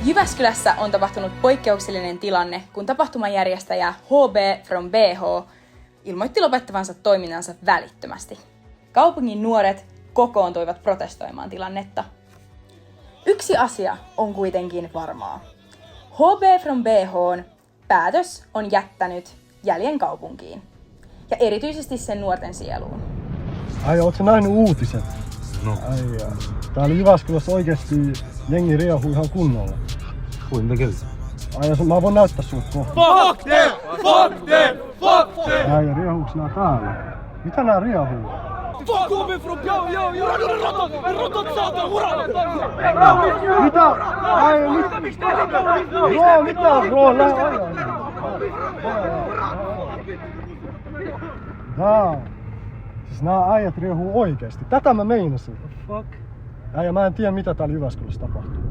Jyväskylässä on tapahtunut poikkeuksellinen tilanne, kun tapahtumajärjestäjä HB from BH ilmoitti lopettavansa toiminnansa välittömästi. Kaupungin nuoret kokoontuivat protestoimaan tilannetta. Yksi asia on kuitenkin varmaa. HB from BH:n päätös on jättänyt jäljen kaupunkiin ja erityisesti sen nuorten sieluun. Ai, ootko nähnyt uutiset? No. Ai, täällä Jyväskylässä oikeesti jengi riehuu ihan kunnolla. Kuinka kävi? Ai, mä voin näyttää sulle kohta. Fuck them! Fuck them! Fuck them! Ai, riehuuks nää täällä? Mitä nää riehuu? Fuck Ubi from yo! Rotot saatan uralla! Mitä? Ai, Bro, mitä bro? Siis nää äijät riehuu oikeesti. Tätä mä meinasin. Fuck. Äijä, mä en tiedä mitä täällä Jyväskylässä tapahtuu.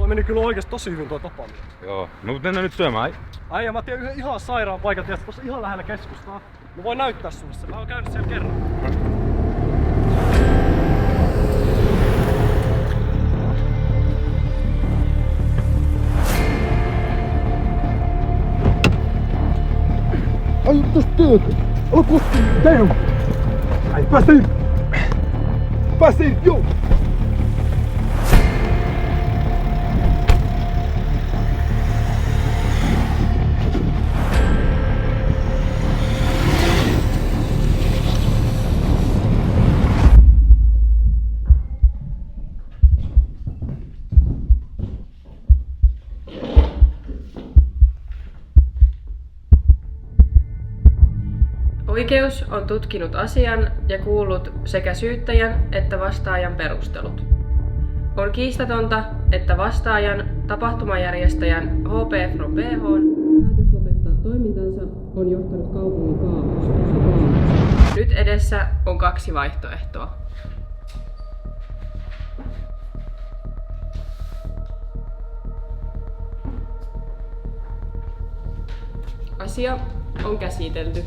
Meni kyllä oikeesti tosi hyvin tuo tapaaminen. Joo, no mut mennään nyt syömään. Äijä, mä tiedän yhden ihan sairaan paikan, tiedät, tossa ihan lähellä keskustaa. Mä voin näyttää sulle sen, mä oon käynyt siellä kerran. Ai, tosta työtä! Älä koski! Damn! Ai, päästiin! Päästiin, joo! Oikeus on tutkinut asian ja kuullut sekä syyttäjän että vastaajan perustelut. On kiistatonta, että vastaajan, tapahtumajärjestäjän HB from BH:n päätös lopettaa toimintansa on johtanut kaupungin kaaokseen. Nyt edessä on kaksi vaihtoehtoa. Asia on käsitelty.